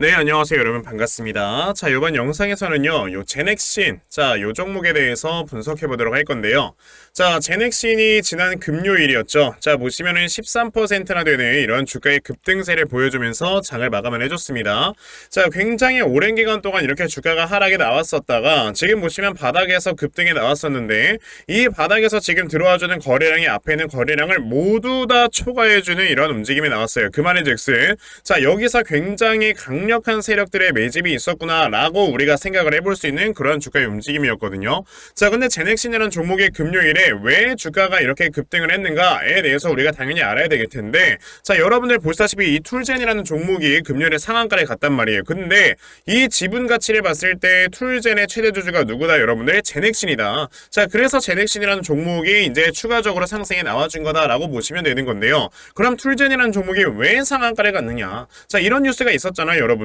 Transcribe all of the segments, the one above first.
네, 안녕하세요. 여러분 반갑습니다. 자, 이번 영상에서는요, 요 제넥신, 자, 요 종목에 대해서 분석해 보도록 할 건데요. 자, 제넥신이 지난 금요일이었죠. 자, 보시면은 13%나 되는 이런 주가의 급등세를 보여주면서 장을 마감을 해줬습니다. 자, 굉장히 오랜 기간 동안 이렇게 주가가 하락에 나왔었다가 지금 보시면 바닥에서 급등에 나왔었는데 이 바닥에서 지금 들어와주는 거래량이 앞에 있는 거래량을 모두 다 초과해주는 이런 움직임이 나왔어요. 그 말인즉슨, 자, 여기서 굉장히 강력한 세력들의 매집이 있었구나라고 우리가 생각을 해볼 수 있는 그런 주가의 움직임이었거든요. 자, 근데 제넥신이라는 종목이 금요일에 왜 주가가 이렇게 급등을 했는가에 대해서 우리가 당연히 알아야 되겠 텐데, 자, 여러분들 보시다시피 이 툴젠이라는 종목이 금요일에 상한가에 갔단 말이에요. 근데 이 지분 가치를 봤을 때 툴젠의 최대 주주가 누구다? 여러분들 제넥신이다. 자, 그래서 제넥신이라는 종목이 이제 추가적으로 상승에 나와준 거다라고 보시면 되는 건데요. 그럼 툴젠이라는 종목이 왜 상한가에 갔느냐? 자, 이런 뉴스가 있었잖아요, 여러분들.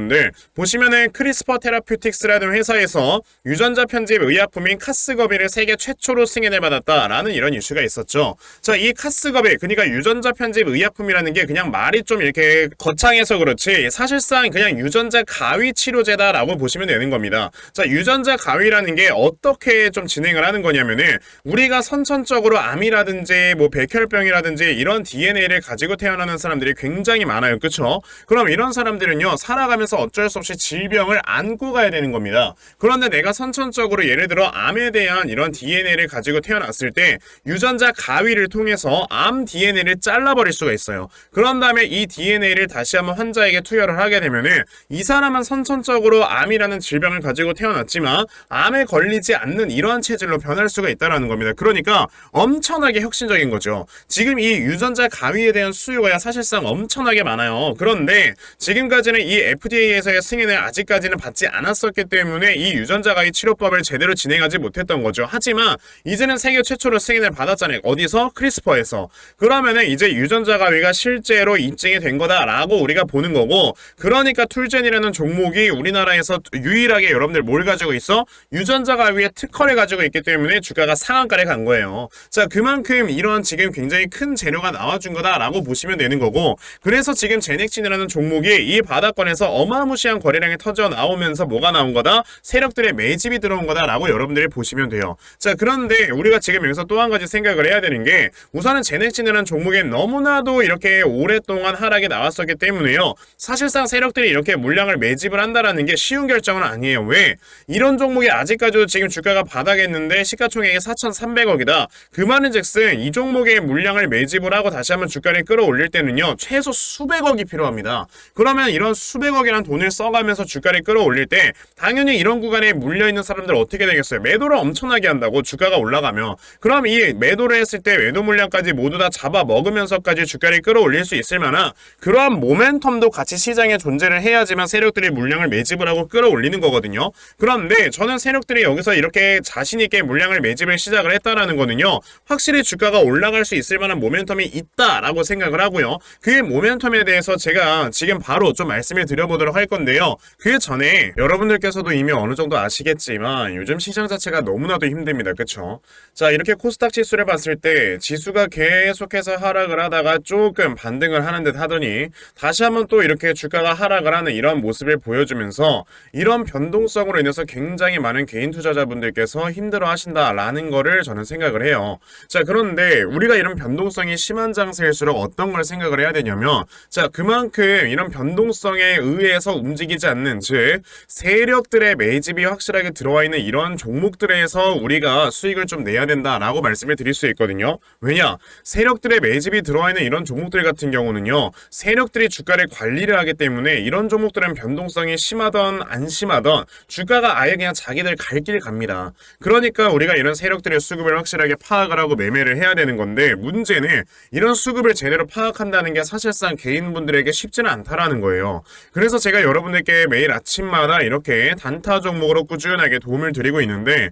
보시면은 크리스퍼 테라퓨틱스라는 회사에서 유전자 편집 의약품인 카스거비를 세계 최초로 승인을 받았다라는 이런 이슈가 있었죠. 자, 이 카스거비, 그러니까 유전자 편집 의약품이라는 게 그냥 말이 좀 이렇게 거창해서 그렇지 사실상 그냥 유전자 가위 치료제다라고 보시면 되는 겁니다. 자, 유전자 가위라는 게 어떻게 좀 진행을 하는 거냐면은 우리가 선천적으로 암이라든지 뭐 백혈병이라든지 이런 DNA를 가지고 태어나는 사람들이 굉장히 많아요. 그쵸? 그럼 이런 사람들은요, 살아가면서 어쩔 수 없이 질병을 안고 가야 되는 겁니다. 그런데 내가 선천적으로 예를 들어 암에 대한 이런 DNA를 가지고 태어났을 때 유전자 가위를 통해서 암 DNA를 잘라버릴 수가 있어요. 그런 다음에 이 DNA를 다시 한번 환자에게 투여를 하게 되면은 이 사람은 선천적으로 암이라는 질병을 가지고 태어났지만 암에 걸리지 않는 이러한 체질로 변할 수가 있다는 겁니다. 그러니까 엄청나게 혁신적인 거죠. 지금 이 유전자 가위에 대한 수요가 사실상 엄청나게 많아요. 그런데 지금까지는 이 FDA에서의 승인을 아직까지는 받지 않았었기 때문에 이 유전자 가위 치료법을 제대로 진행하지 못했던 거죠. 하지만 이제는 세계 최초로 승인을 받았잖아요. 어디서? 크리스퍼에서. 그러면은 이제 유전자 가위가 실제로 인증이 된 거다라고 우리가 보는 거고, 그러니까 툴젠이라는 종목이 우리나라에서 유일하게 여러분들 뭘 가지고 있어? 유전자 가위의 특허를 가지고 있기 때문에 주가가 상한가에 간 거예요. 자, 그만큼 이런 지금 굉장히 큰 재료가 나와준 거다라고 보시면 되는 거고, 그래서 지금 제넥신이라는 종목이 이 바닥권에서 어마무시한 거래량이 터져 나오면서 뭐가 나온 거다? 세력들의 매집이 들어온 거다라고 여러분들이 보시면 돼요. 자, 그런데 우리가 지금 여기서 또 한 가지 생각을 해야 되는 게, 우선은 제넥신이라는 종목에 너무나도 이렇게 오랫동안 하락이 나왔었기 때문에요, 사실상 세력들이 이렇게 물량을 매집을 한다라는 게 쉬운 결정은 아니에요. 왜? 이런 종목이 아직까지도 지금 주가가 바닥에 있는데 시가총액이 4,300억이다. 그 말은즉슨 이 종목의 물량을 매집을 하고 다시 한번 주가를 끌어올릴 때는요, 최소 수백억이 필요합니다. 그러면 이런 수백억이란 돈을 써가면서 주가를 끌어올릴 때 당연히 이런 구간에 물려있는 사람들 어떻게 되겠어요? 매도를 엄청나게 한다고, 주가가 올라가면. 그럼 이 매도를 했을 때 매도 물량까지 모두 다 잡아먹으면서까지 주가를 끌어올릴 수 있을 만한 그러한 모멘텀도 같이 시장에 존재를 해야지만 세력들이 물량을 매집을 하고 끌어올리는 거거든요. 그런데 저는 세력들이 여기서 이렇게 자신있게 물량을 매집을 시작을 했다라는 거는요, 확실히 주가가 올라갈 수 있을 만한 모멘텀이 있다라고 생각을 하고요. 그 모멘텀에 대해서 제가 지금 바로 좀 말씀을 드려보도록 할 건데요. 그 전에 여러분들께서도 이미 어느 정도 아시겠지만 요즘 시장 자체가 너무나도 힘듭니다. 그쵸? 자, 이렇게 코스닥 지수를 봤을 때 지수가 계속해서 하락을 하다가 조금 반등을 하는 듯 하더니 다시 한번 또 이렇게 주가가 하락을 하는 이런 모습을 보여주면서 이런 변동성으로 인해서 굉장히 많은 개인 투자자분들께서 힘들어 하신다라는 거를 저는 생각을 해요. 자, 그런데 우리가 이런 변동성이 심한 장세일수록 어떤 걸 생각을 해야 되냐면, 자, 그만큼 이런 변동성에 의해서 움직이지 않는, 즉 세력들의 매집이 확실하게 들어와 있는 이런 종목들에서 우리가 수익을 좀 내야 된다라고 말씀을 드릴 수 있거든요. 왜냐? 세력들의 매집이 들어와 있는 이런 종목들 같은 경우는요, 세력들이 주가를 관리를 하기 때문에 이런 종목들은 변동성이 심하던 안 심하던 주가가 아예 그냥 자기들 갈 길 갑니다. 그러니까 우리가 이런 세력들의 수급을 확실하게 파악을 하고 매매를 해야 되는 건데, 문제는 이런 수급을 제대로 파악한다는 게 사실상 개인분들에게 쉽지는 않다라는 거예요. 그래서 제가 여러분들께 매일 아침마다 이렇게 단타 종목으로 꾸준하게 도움을 드리고 있는데,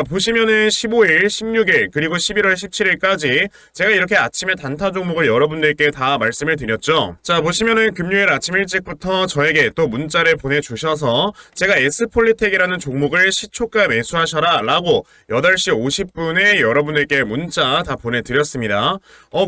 보시면은 15일, 16일, 그리고 11월 17일까지 제가 이렇게 아침에 단타 종목을 여러분들께 다 말씀을 드렸죠. 자, 보시면은 금요일 아침 일찍부터 저에게 또 문자를 보내주셔서 제가 S폴리텍이라는 종목을 시초가 매수하셔라 라고 8시 50분에 여러분들께 문자 다 보내드렸습니다.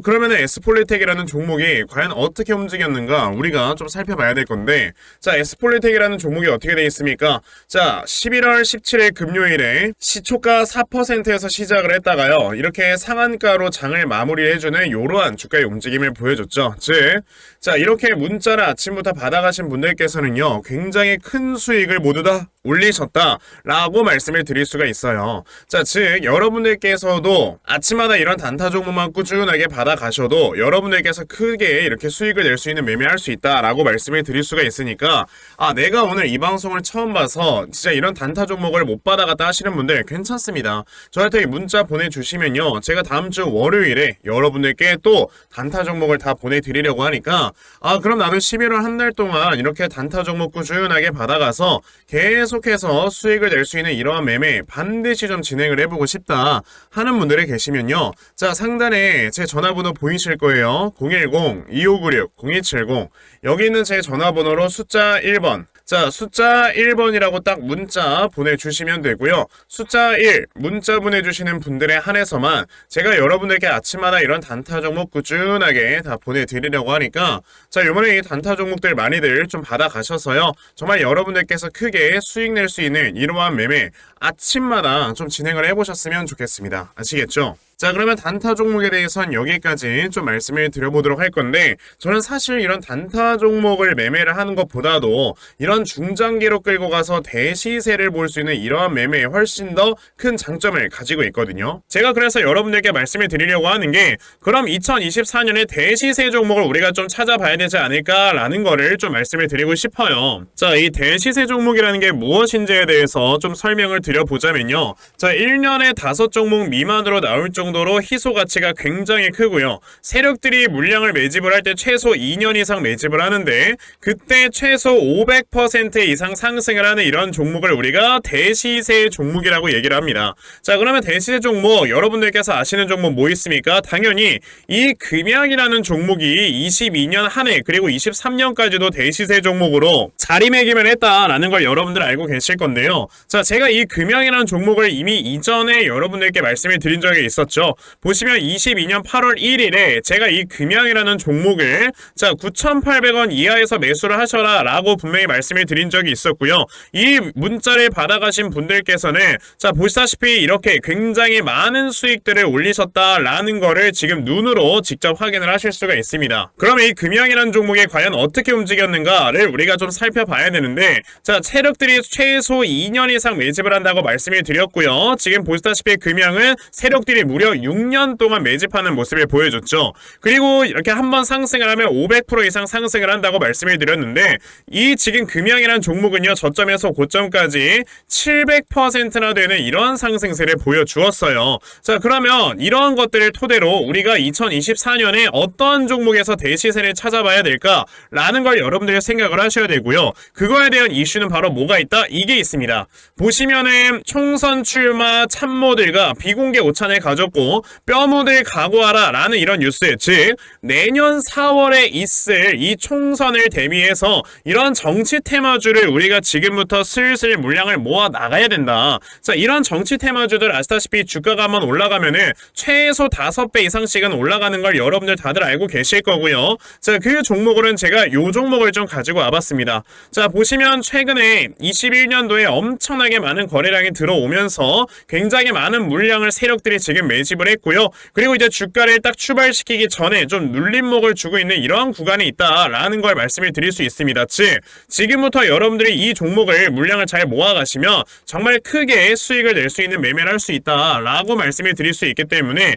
그러면은 S폴리텍이라는 종목이 과연 어떻게 움직였는가 우리가 좀 살펴봐야 될 건데, 자, 에스폴리텍이라는 종목이 어떻게 되어 있습니까? 자, 11월 17일 금요일에 시초가 4%에서 시작을 했다가요, 이렇게 상한가로 장을 마무리해주는 이러한 주가의 움직임을 보여줬죠. 즉, 자, 이렇게 문자를 아침부터 받아가신 분들께서는요, 굉장히 큰 수익을 모두 다 올리셨다라고 말씀을 드릴 수가 있어요. 자, 즉 여러분들께서도 아침마다 이런 단타 종목만 꾸준하게 받아가셔도 여러분들께서 크게 이렇게 수익을 낼 수 있는 매매할 수 있다라고 말씀을 드릴 수가 있으니까, 아, 내가 오늘 이 방송을 처음 봐서 진짜 이런 단타 종목을 못 받아갔다 하시는 분들 괜찮습니다. 저한테 문자 보내주시면요, 제가 다음 주 월요일에 여러분들께 또 단타 종목을 다 보내드리려고 하니까, 아, 그럼 나도 11월 한 달 동안 이렇게 단타 종목 꾸준하게 받아가서 계속해서 수익을 낼 수 있는 이러한 매매 반드시 좀 진행을 해보고 싶다 하는 분들이 계시면요, 자, 상단에 제 전화번호 보이실 거예요. 010-2596-0270, 여기 있는 제 전화번호로 숫자 1번, 자, 숫자 1번이라고 딱 문자 보내주시면 되고요. 숫자 1 문자 보내주시는 분들에 한해서만 제가 여러분들께 아침마다 이런 단타 종목 꾸준하게 다 보내드리려고 하니까, 자, 이번에 이 단타 종목들 많이들 좀 받아가셔서요, 정말 여러분들께서 크게 수익 낼 수 있는 이러한 매매 아침마다 좀 진행을 해보셨으면 좋겠습니다. 아시겠죠? 자, 그러면 단타 종목에 대해서는 여기까지 좀 말씀을 드려보도록 할 건데, 저는 사실 이런 단타 종목을 매매를 하는 것보다도 이런 중장기로 끌고 가서 대시세를 볼 수 있는 이러한 매매에 훨씬 더 큰 장점을 가지고 있거든요. 제가 그래서 여러분들께 말씀을 드리려고 하는 게, 그럼 2024년에 대시세 종목을 우리가 좀 찾아봐야 되지 않을까라는 거를 좀 말씀을 드리고 싶어요. 자, 이 대시세 종목이라는 게 무엇인지에 대해서 좀 설명을 드려보자면요, 자, 1년에 5종목 미만으로 나올 정도로 희소 가치가 굉장히 크고요. 세력들이 물량을 매집을 할 때 최소 2년 이상 매집을 하는데, 그때 최소 500% 이상 상승을 하는 이런 종목을 우리가 대시세 종목이라고 얘기를 합니다. 자, 그러면 대시세 종목 여러분들께서 아시는 종목 뭐 있습니까? 당연히 이 금양이라는 종목이 22년 한 해 그리고 23년까지도 대시세 종목으로 자리매김을 했다라는 걸 여러분들 알고 계실 건데요. 자, 제가 이 금양이라는 종목을 이미 이전에 여러분들께 말씀을 드린 적이 있었죠. 보시면 22년 8월 1일에 제가 이 금양이라는 종목을, 자, 9,800원 이하에서 매수를 하셔라 라고 분명히 말씀을 드린 적이 있었고요. 이 문자를 받아가신 분들께서는, 자, 보시다시피 이렇게 굉장히 많은 수익들을 올리셨다라는 거를 지금 눈으로 직접 확인을 하실 수가 있습니다. 그러면 이 금양이라는 종목이 과연 어떻게 움직였는가를 우리가 좀 살펴봐야 되는데, 자, 세력들이 최소 2년 이상 매집을 한다고 말씀을 드렸고요. 지금 보시다시피 금양은 세력들이 무려 6년 동안 매집하는 모습을 보여줬죠. 그리고 이렇게 한번 상승을 하면 500% 이상 상승을 한다고 말씀을 드렸는데, 이 지금 금양이라는 종목은요, 저점에서 고점까지 700%나 되는 이런 상승세를 보여주었어요. 자, 그러면 이러한 것들을 토대로 우리가 2024년에 어떠한 종목에서 대시세를 찾아봐야 될까라는 걸 여러분들이 생각을 하셔야 되고요. 그거에 대한 이슈는 바로 뭐가 있다? 이게 있습니다. 보시면은 총선 출마 참모들과 비공개 오찬을 가졌고 뼈묻을 각오하라 라는 이런 뉴스, 즉 내년 4월에 있을 이 총선을 대비해서 이런 정치 테마주를 우리가 지금부터 슬슬 물량을 모아 나가야 된다. 자, 이런 정치 테마주들 아시다시피 주가가 한번 올라가면은 최소 5배 이상씩은 올라가는 걸 여러분들 다들 알고 계실 거고요. 자, 그 종목으로는 제가 요 종목을 좀 가지고 와봤습니다. 자, 보시면 최근에 21년도에 엄청나게 많은 거래량이 들어오면서 굉장히 많은 물량을 세력들이 지금 매집을 했고요. 그리고 이제 주가를 딱 출발시키기 전에 좀 눌림목을 주고 있는 이러한 구간이 있다라는 걸 말씀을 드릴 수 있습니다. 즉, 지금부터 여러분들이 이 종목을 물량을 잘 모아가시면 정말 크게 수익을 낼 수 있는 매매를 할 수 있다라고 말씀을 드릴 수 있기 때문에,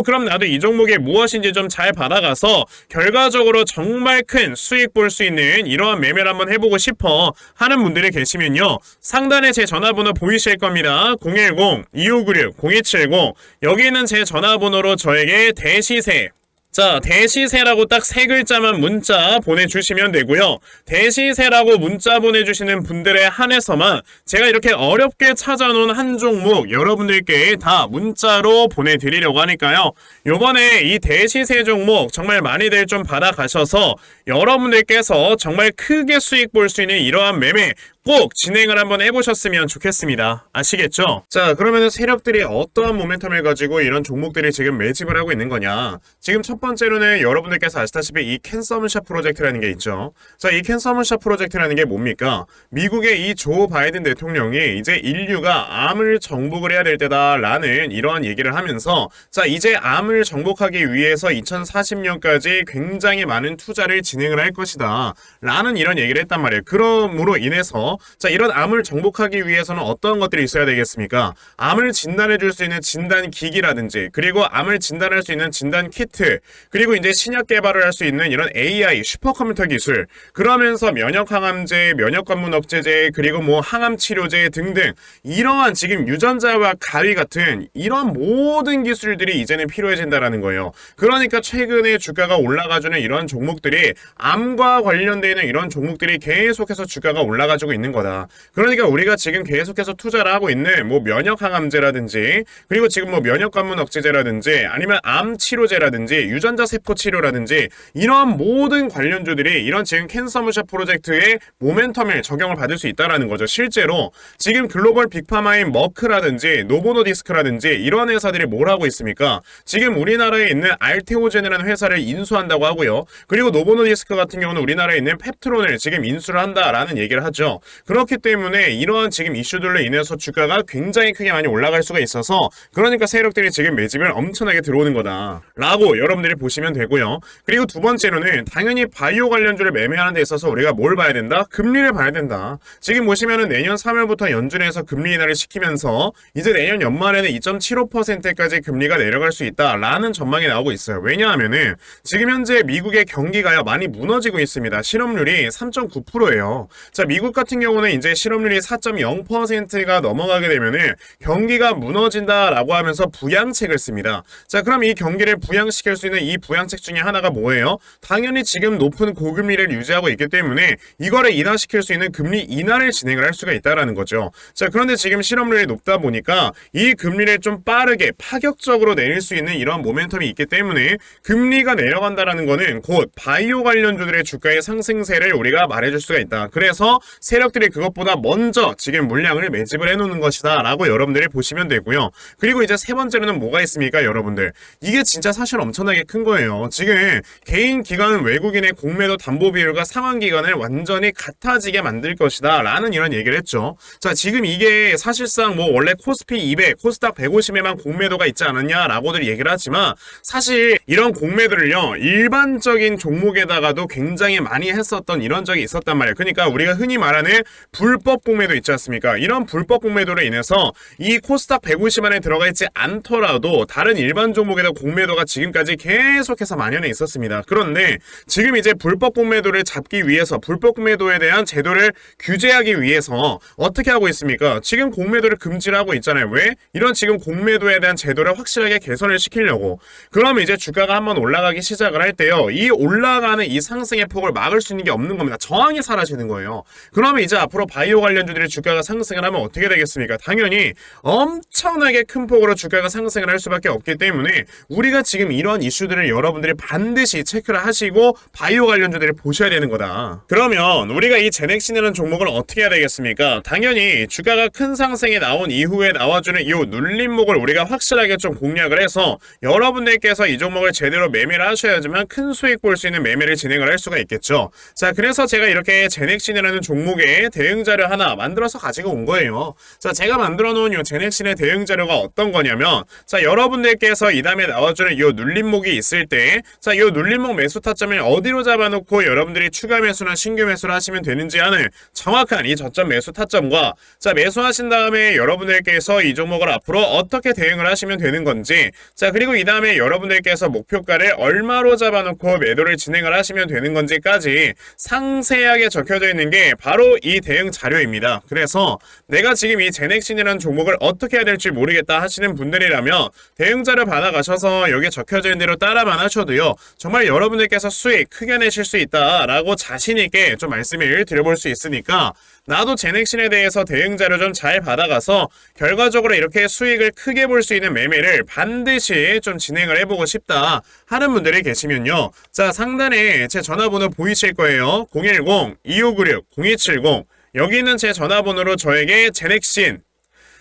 그럼 나도 이 종목이 무엇인지 좀 잘 받아가서 결과적으로 정말 큰 수익 볼 수 있는 이러한 매매를 한번 해보고 싶어 하는 분들이 계시면요, 상단에 제 전화번호 보이실 겁니다. 010-2596-0270, 여기는 제 전화번호로 저에게 대시세, 자, 대시세라고 딱 3글자만 문자 보내주시면 되고요. 대시세라고 문자 보내주시는 분들에 한해서만 제가 이렇게 어렵게 찾아놓은 한 종목 여러분들께 다 문자로 보내드리려고 하니까요. 요번에 이 대시세 종목 정말 많이들 좀 받아가셔서 여러분들께서 정말 크게 수익 볼 수 있는 이러한 매매 꼭 진행을 한번 해보셨으면 좋겠습니다. 아시겠죠? 자, 그러면은 세력들이 어떠한 모멘텀을 가지고 이런 종목들이 지금 매집을 하고 있는 거냐? 지금 첫 번째로는 여러분들께서 아시다시피 이 캔서문샷 프로젝트라는 게 있죠. 자, 이 캔서문샷 프로젝트라는 게 뭡니까? 미국의 이 조 바이든 대통령이 이제 인류가 암을 정복을 해야 될 때다라는 이러한 얘기를 하면서 자, 이제 암을 정복하기 위해서 2040년까지 굉장히 많은 투자를 진행을 할 것이다 라는 이런 얘기를 했단 말이에요. 그러므로 인해서 자, 이런 암을 정복하기 위해서는 어떤 것들이 있어야 되겠습니까? 암을 진단해 줄 수 있는 진단 기기라든지 그리고 암을 진단할 수 있는 진단 키트 그리고 이제 신약 개발을 할 수 있는 이런 AI 슈퍼컴퓨터 기술 그러면서 면역 항암제, 면역 관문 억제제 그리고 뭐 항암 치료제 등등 이러한 지금 유전자와 가위 같은 이런 모든 기술들이 이제는 필요해진다라는 거예요. 그러니까 최근에 주가가 올라가주는 이런 종목들이 암과 관련되어 있는 이런 종목들이 계속해서 주가가 올라가지고 있는 거다. 그러니까 우리가 지금 계속해서 투자를 하고 있는 뭐 면역 항암제라든지 그리고 지금 뭐 면역 관문 억제제라든지 아니면 암 치료제라든지 유전자 세포 치료라든지 이러한 모든 관련주들이 이런 지금 캔서문샷 프로젝트의 모멘텀을 적용을 받을 수 있다라는 거죠. 실제로 지금 글로벌 빅파마인 머크라든지 노보노디스크라든지 이런 회사들이 뭘 하고 있습니까? 지금 우리나라에 있는 알테오젠이라는 회사를 인수한다고 하고요. 그리고 노보노디스크 같은 경우는 우리나라에 있는 펩트론을 지금 인수를 한다라는 얘기를 하죠. 그렇기 때문에 이러한 지금 이슈들로 인해서 주가가 굉장히 크게 많이 올라갈 수가 있어서 그러니까 세력들이 지금 매집을 엄청나게 들어오는 거다 라고 여러분들이 보시면 되고요. 그리고 두 번째로는 당연히 바이오 관련주를 매매하는 데 있어서 우리가 뭘 봐야 된다? 금리를 봐야 된다. 지금 보시면은 내년 3월부터 연준에서 금리 인하를 시키면서 이제 내년 연말에는 2.75%까지 금리가 내려갈 수 있다라는 전망이 나오고 있어요. 왜냐하면은 지금 현재 미국의 경기가요 많이 무너지고 있습니다. 실업률이 3.9%예요. 자, 미국 같은 경우는 이제 실업률이 4.0%가 넘어가게 되면은 경기가 무너진다라고 하면서 부양책을 씁니다. 자, 그럼 이 경기를 부양시킬 수 있는 이 부양책 중에 하나가 뭐예요? 당연히 지금 높은 고금리를 유지하고 있기 때문에 이거를 인하시킬 수 있는 금리 인하를 진행을 할 수가 있다라는 거죠. 자, 그런데 지금 실업률이 높다 보니까 이 금리를 좀 빠르게 파격적으로 내릴 수 있는 이런 모멘텀이 있기 때문에 금리가 내려간다라는 거는 곧 바이오 관련주들의 주가의 상승세를 우리가 말해줄 수가 있다. 그래서 세력들이 그것보다 먼저 지금 물량을 매집을 해놓는 것이다 라고 여러분들이 보시면 되고요. 그리고 이제 세 번째로는 뭐가 있습니까 여러분들? 이게 진짜 사실 엄청나게 큰 거예요. 지금 개인 기관 외국인의 공매도 담보 비율과 상환 기간을 완전히 같아지게 만들 것이다 라는 이런 얘기를 했죠. 자, 지금 이게 사실상 뭐 원래 코스피 200, 코스닥 150에만 공매도가 있지 않았냐 라고들 얘기를 하지만 사실 이런 공매도를요 일반적인 종목에다가도 굉장히 많이 했었던 이런 적이 있었단 말이에요. 그러니까 우리가 흔히 말하는 불법 공매도 있지 않습니까? 이런 불법 공매도로 인해서 이 코스닥 150 안에 들어가 있지 않더라도 다른 일반 종목에다 공매도가 지금까지 계속해서 만연해 있었습니다. 그런데 지금 이제 불법 공매도를 잡기 위해서 불법 공매도에 대한 제도를 규제하기 위해서 어떻게 하고 있습니까? 지금 공매도를 금지를 하고 있잖아요. 왜? 이런 지금 공매도에 대한 제도를 확실하게 개선을 시키려고. 그러면 이제 주가가 한번 올라가기 시작을 할 때요. 이 올라가는 이 상승의 폭을 막을 수 있는 게 없는 겁니다. 저항이 사라지는 거예요. 그러면 이제 앞으로 바이오 관련주들의 주가가 상승을 하면 어떻게 되겠습니까? 당연히 엄청나게 큰 폭으로 주가가 상승을 할 수밖에 없기 때문에 우리가 지금 이런 이슈들을 여러분들이 반드시 체크를 하시고 바이오 관련주들을 보셔야 되는 거다. 그러면 우리가 이 제넥신이라는 종목을 어떻게 해야 되겠습니까? 당연히 주가가 큰 상승이 나온 이후에 나와주는 이 눌림목을 우리가 확실하게 좀 공략을 해서 여러분들께서 이 종목을 제대로 매매를 하셔야지만 큰 수익 볼 수 있는 매매를 진행을 할 수가 있겠죠. 자, 그래서 제가 이렇게 제넥신이라는 종목의 대응 자료 하나 만들어서 가지고 온 거예요. 자, 제가 만들어 놓은 이 제넥신의 대응 자료가 어떤 거냐면 자, 여러분들께서 이 다음에 나와주는 이 눌림목이 있을 때 자, 이 눌림목 매수 타점을 어디로 잡아놓고 여러분들이 추가 매수나 신규 매수를 하시면 되는지 하는 정확한 이 저점 매수 타점과 자, 매수하신 다음에 여러분들께서 이 종목을 앞으로 어떻게 대응을 하시면 되는 건지 자, 그리고 이 다음에 여러분들께서 목표가를 얼마로 잡아놓고 매도를 진행을 하시면 되는 건지까지 상세하게 적혀져 있는 게 바로 이 대응 자료입니다. 그래서 내가 지금 이 제넥신이라는 종목을 어떻게 해야 될지 모르겠다 하시는 분들이라면 대응 자료 받아가셔서 여기에 적혀져 있는 대로 따라만 하셔도요 정말 여러분들께서 수익 크게 내실 수 있다라고 자신있게 좀 말씀을 드려볼 수 있으니까 나도 제넥신에 대해서 대응 자료 좀 잘 받아가서 결과적으로 이렇게 수익을 크게 볼 수 있는 매매를 반드시 좀 진행을 해보고 싶다 하는 분들이 계시면요. 자, 상단에 제 전화번호 보이실 거예요. 010-2596-0270 여기 있는 제 전화번호로 저에게 제넥신,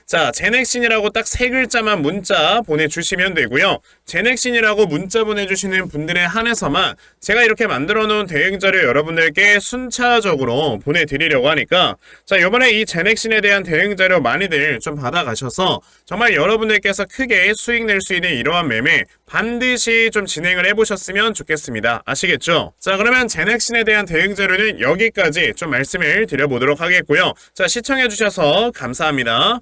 자, 제넥신이라고 딱 세 글자만 문자 보내주시면 되고요. 제넥신이라고 문자 보내주시는 분들에 한해서만 제가 이렇게 만들어 놓은 대응자료 여러분들께 순차적으로 보내드리려고 하니까, 자, 이번에 이 제넥신에 대한 대응자료 많이들 좀 받아가셔서 정말 여러분들께서 크게 수익 낼 수 있는 이러한 매매 반드시 좀 진행을 해보셨으면 좋겠습니다. 아시겠죠? 자, 그러면 제넥신에 대한 대응자료는 여기까지 좀 말씀을 드려보도록 하겠고요. 자, 시청해주셔서 감사합니다.